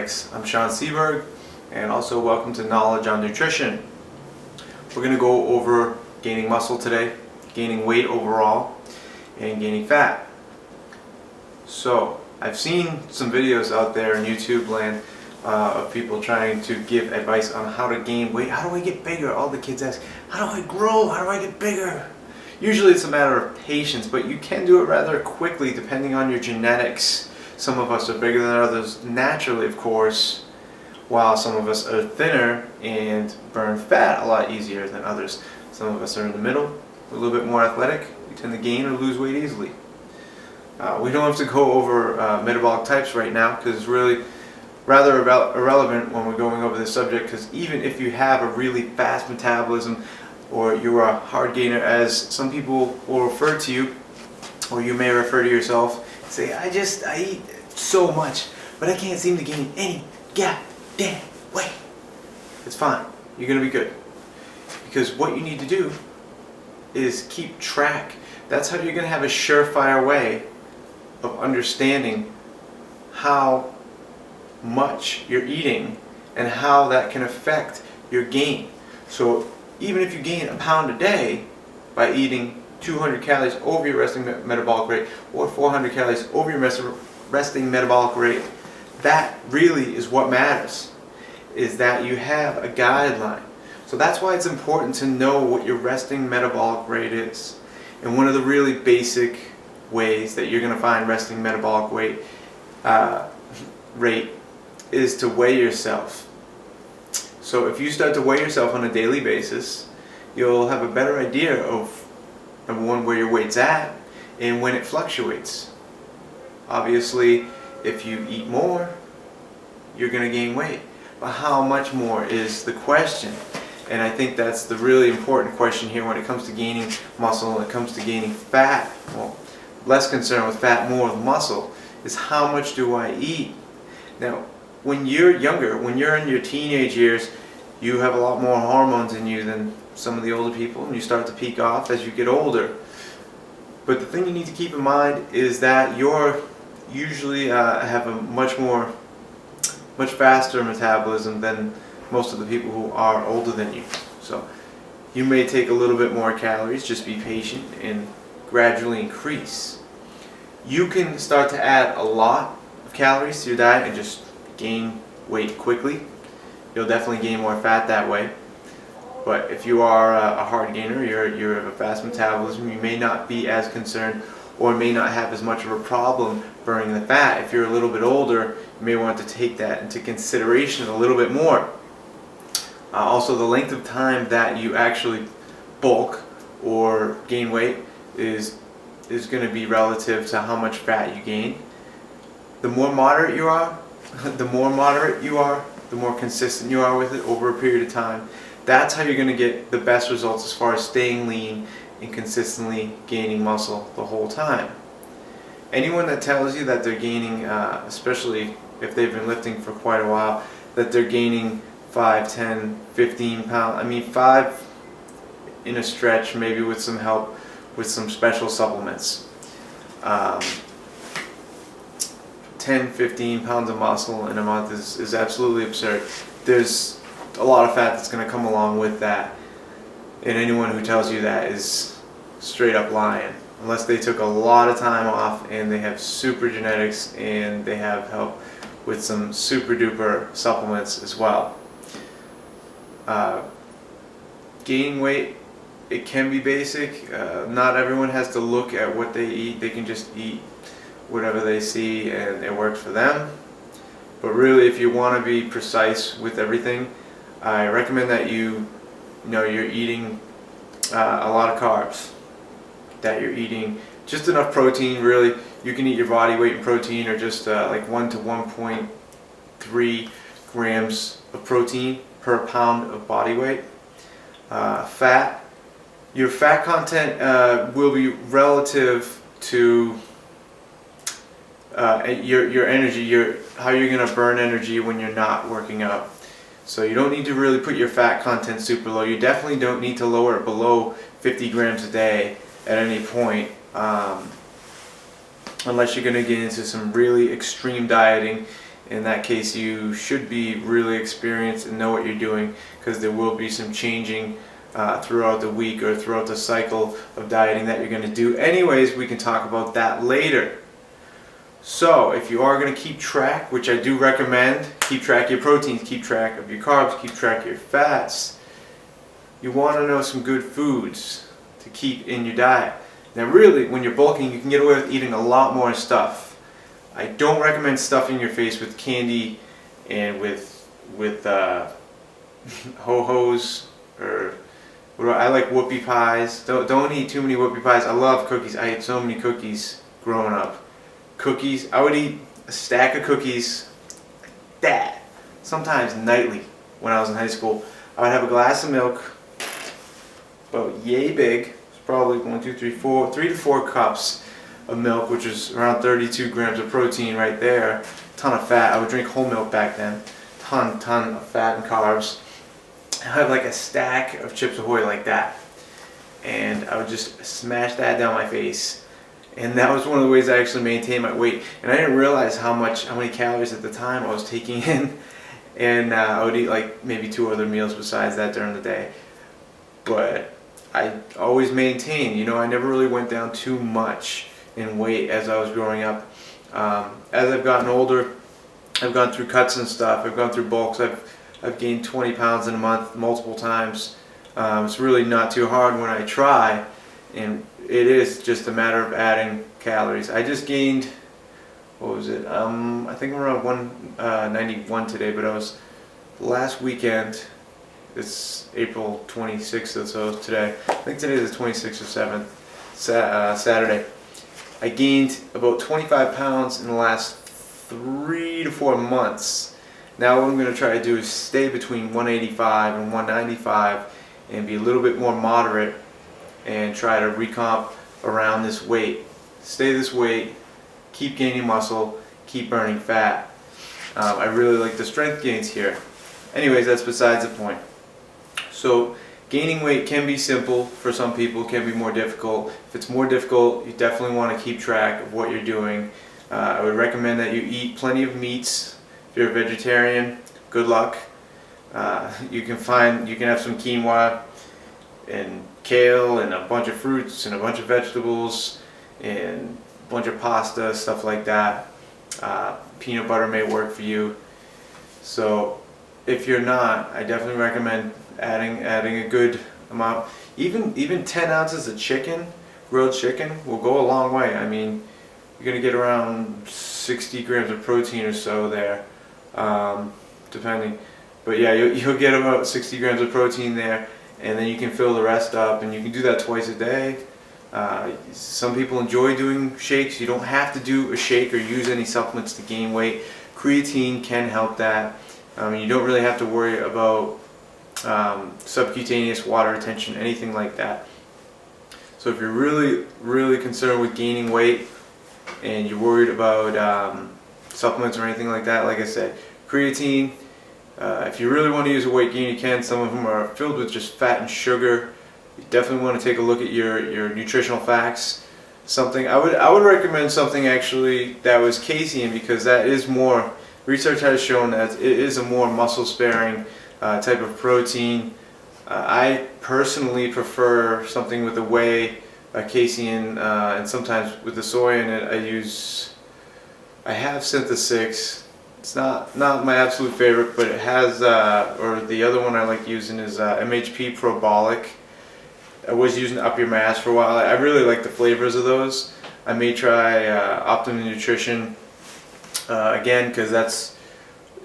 Genetics. I'm Sean Seberg, and also welcome to Knowledge on Nutrition. We're going to go over gaining muscle today, gaining weight overall, and gaining fat. So, I've seen some videos out there in YouTube land of people trying to give advice on how to gain weight. How do I get bigger? All the kids ask, how do I grow? How do I get bigger? Usually it's a matter of patience, but you can do it rather quickly depending on your genetics. Some of us are bigger than others naturally, of course, while some of us are thinner and burn fat a lot easier than others. Some of us are in the middle, a little bit more athletic. We tend to gain or lose weight easily. We don't have to go over metabolic types right now because it's really rather irrelevant when we're going over this subject, because even if you have a really fast metabolism or you're a hard gainer, as some people will refer to you, or you may refer to yourself, say, I eat so much, but I can't seem to gain any goddamn weight. It's fine. You're going to be good. Because what you need to do is keep track. That's how you're going to have a surefire way of understanding how much you're eating and how that can affect your gain. So even if you gain a pound a day by eating 200 calories over your resting metabolic rate or 400 calories over your resting metabolic rate, that really is what matters, is that you have a guideline. So that's why it's important to know what your resting metabolic rate is. And one of the really basic ways that you're going to find resting metabolic rate is to weigh yourself. So if you start to weigh yourself on a daily basis, you'll have a better idea of, number one, where your weight's at and when it fluctuates. Obviously, if you eat more, you're going to gain weight. But how much more is the question? And I think that's the really important question here when it comes to gaining muscle, when it comes to gaining fat. Well, less concerned with fat, more with muscle, is how much do I eat? Now, when you're younger, when you're in your teenage years, you have a lot more hormones in you than some of the older people, and you start to peak off as you get older. But the thing you need to keep in mind is that you're usually have a much faster metabolism than most of the people who are older than you. So you may take a little bit more calories, just be patient and gradually increase. You can start to add a lot of calories to your diet and just gain weight quickly. You'll definitely gain more fat that way. But if you are a hard gainer, you have a fast metabolism, you may not be as concerned or may not have as much of a problem burning the fat. If you're a little bit older, you may want to take that into consideration a little bit more. Also, the length of time that you actually bulk or gain weight is going to be relative to how much fat you gain. The more moderate you are, the more consistent you are with it over a period of time. That's how you're going to get the best results as far as staying lean and consistently gaining muscle the whole time. Anyone that tells you that they're gaining, especially if they've been lifting for quite a while, that they're gaining 5, 10, 15 pounds, I mean 5 in a stretch, maybe with some help with some special supplements. 10, 15 pounds of muscle in a month is absolutely absurd. There's a lot of fat that's going to come along with that, and anyone who tells you that is straight up lying, unless they took a lot of time off and they have super genetics and they have help with some super duper supplements as well. Gaining weight, it can be basic. Not everyone has to look at what they eat. They can just eat whatever they see and it works for them. But really, if you want to be precise with everything, I recommend that you're eating a lot of carbs, that you're eating just enough protein. Really, you can eat your body weight in protein, or just like 1 to 1.3 grams of protein per pound of body weight. Fat, your fat content will be relative to your energy, how you're going to burn energy when you're not working out. So you don't need to really put your fat content super low. You definitely don't need to lower it below 50 grams a day at any point, unless you're going to get into some really extreme dieting In that case, you should be really experienced and know what you're doing, because there will be some changing throughout the week or throughout the cycle of dieting that you're going to do. Anyways, we can talk about that later. So if you are going to keep track, which I do recommend, keep track of your proteins, keep track of your carbs, keep track of your fats, you want to know some good foods to keep in your diet. Now really, when you're bulking, you can get away with eating a lot more stuff. I don't recommend stuffing your face with candy and with ho-hos, or I like whoopie pies. Don't eat too many whoopie pies. I love cookies. I ate so many cookies growing up. Cookies, I would eat a stack of cookies like that, sometimes nightly. When I was in high school, I would have a glass of milk, about yay big. It's probably 3 to 4 cups of milk, which is around 32 grams of protein right there. Ton of fat. I would drink whole milk back then. Ton of fat and carbs. I have like a stack of Chips Ahoy like that, and I would just smash that down my face. And that was one of the ways I actually maintained my weight. And I didn't realize how many calories at the time I was taking in. And I would eat like maybe 2 other meals besides that during the day. But I always maintained, I never really went down too much in weight as I was growing up. As I've gotten older, I've gone through cuts and stuff. I've gone through bulks. I've gained 20 pounds in a month multiple times. It's really not too hard when I try, and it is just a matter of adding calories. I just gained, what was it? I think I'm around 191 today, but I was last weekend. It's April 26th, so today. I think today is the 26th or 7th, Saturday. I gained about 25 pounds in the last 3 to 4 months. Now what I'm going to try to do is stay between 185 and 195 and be a little bit more moderate and try to recomp around this weight. Stay this weight, keep gaining muscle, keep burning fat. I really like the strength gains here. Anyways, that's besides the point. So gaining weight can be simple for some people, can be more difficult. If it's more difficult, you definitely want to keep track of what you're doing. I would recommend that you eat plenty of meats. If you're a vegetarian, good luck. You can have some quinoa and kale and a bunch of fruits and a bunch of vegetables and a bunch of pasta, stuff like that. Peanut butter may work for you. So if you're not, I definitely recommend adding a good amount. Even 10 ounces of chicken, grilled chicken, will go a long way. I mean, you're going to get around 60 grams of protein or so there, depending. But yeah, you'll get about 60 grams of protein there, and then you can fill the rest up, and you can do that twice a day. Some people enjoy doing shakes. You don't have to do a shake or use any supplements to gain weight. Creatine can help that. You don't really have to worry about subcutaneous water retention, anything like that. So if you're really concerned with gaining weight and you're worried about supplements or anything like that, like I said, creatine, if you really want to use a weight gain, you can. Some of them are filled with just fat and sugar. You definitely want to take a look at your nutritional facts. I would recommend something actually that was casein, because that is more, research has shown that it is a more muscle sparing type of protein. I personally prefer something with a whey, casein, and sometimes with the soy in it. I have Synth6. It's not my absolute favorite, but it has, or the other one I like using is MHP Probolic. I was using Up Your Mass for a while. I really like the flavors of those. I may try Optimum Nutrition again, because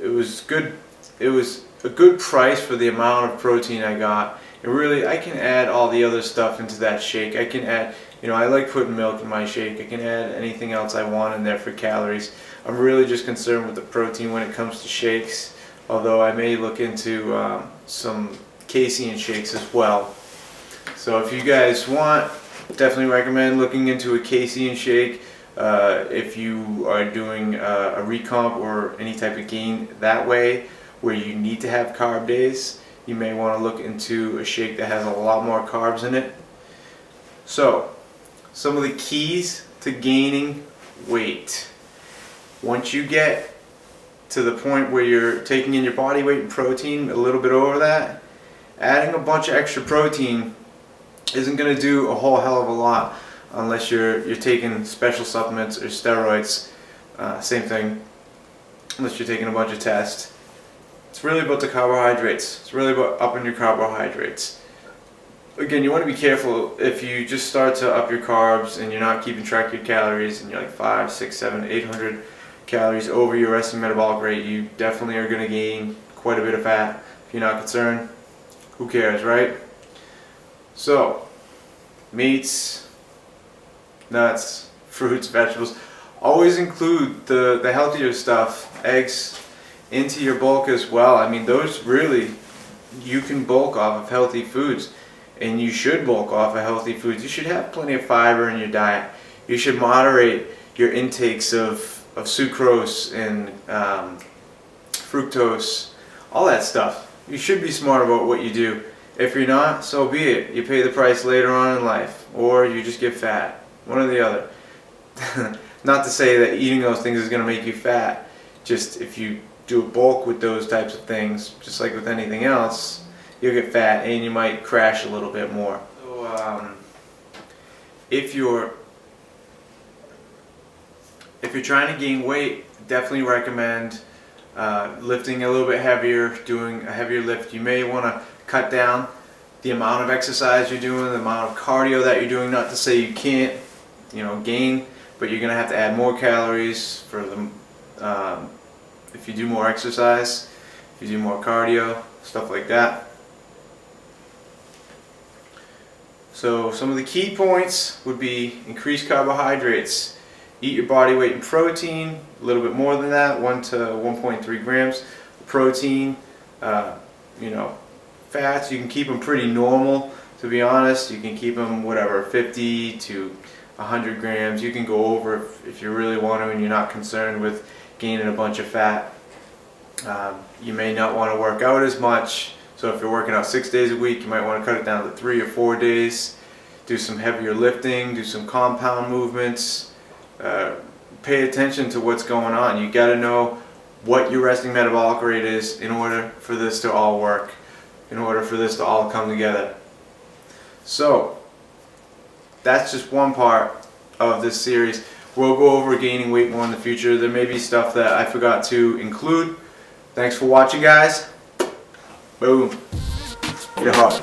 it was good. It was a good price for the amount of protein I got. And really, I can add all the other stuff into that shake. I can add, I like putting milk in my shake. I can add anything else I want in there for calories. I'm really just concerned with the protein when it comes to shakes, although I may look into some casein shakes as well. So if you guys want, definitely recommend looking into a casein shake. If you are doing a recomp or any type of gain that way, where you need to have carb days, you may want to look into a shake that has a lot more carbs in it. So, some of the keys to gaining weight. Once you get to the point where you're taking in your body weight and protein a little bit over that, adding a bunch of extra protein isn't going to do a whole hell of a lot unless you're taking special supplements or steroids. Same thing, unless you're taking a bunch of tests. It's really about the carbohydrates. It's really about upping your carbohydrates. Again, you want to be careful if you just start to up your carbs and you're not keeping track of your calories and you're like 5, 6, 7, 800 calories over your resting metabolic rate. You definitely are going to gain quite a bit of fat. If you're not concerned, who cares, right? So, meats, nuts, fruits, vegetables. Always include the healthier stuff, eggs, into your bulk as well. I mean, those really, you can bulk off of healthy foods. And you should bulk off of healthy foods. You should have plenty of fiber in your diet. You should moderate your intakes of sucrose and fructose, all that stuff. You should be smart about what you do. If you're not, so be it. You pay the price later on in life, or you just get fat. One or the other. Not to say that eating those things is going to make you fat. Just if you do a bulk with those types of things, just like with anything else, you'll get fat and you might crash a little bit more. So if you're trying to gain weight, definitely recommend lifting a little bit heavier, doing a heavier lift. You may want to cut down the amount of exercise you're doing, the amount of cardio that you're doing. Not to say you can't, gain, but you're going to have to add more calories for the if you do more exercise, if you do more cardio, stuff like that. So some of the key points would be increase carbohydrates. Eat your body weight in protein, a little bit more than that, 1 to 1.3 grams. Protein, fats, you can keep them pretty normal, to be honest. You can keep them, 50 to 100 grams. You can go over if you really want to and you're not concerned with gaining a bunch of fat. You may not want to work out as much. So if you're working out 6 days a week, you might want to cut it down to 3 or 4 days. Do some heavier lifting, do some compound movements. Pay attention to what's going on. You got to know what your resting metabolic rate is in order for this to all work, in order for this to all come together. So that's just one part of this series. We'll go over gaining weight more in the future. There may be stuff that I forgot to include. Thanks for watching, guys. Boom. Get hot.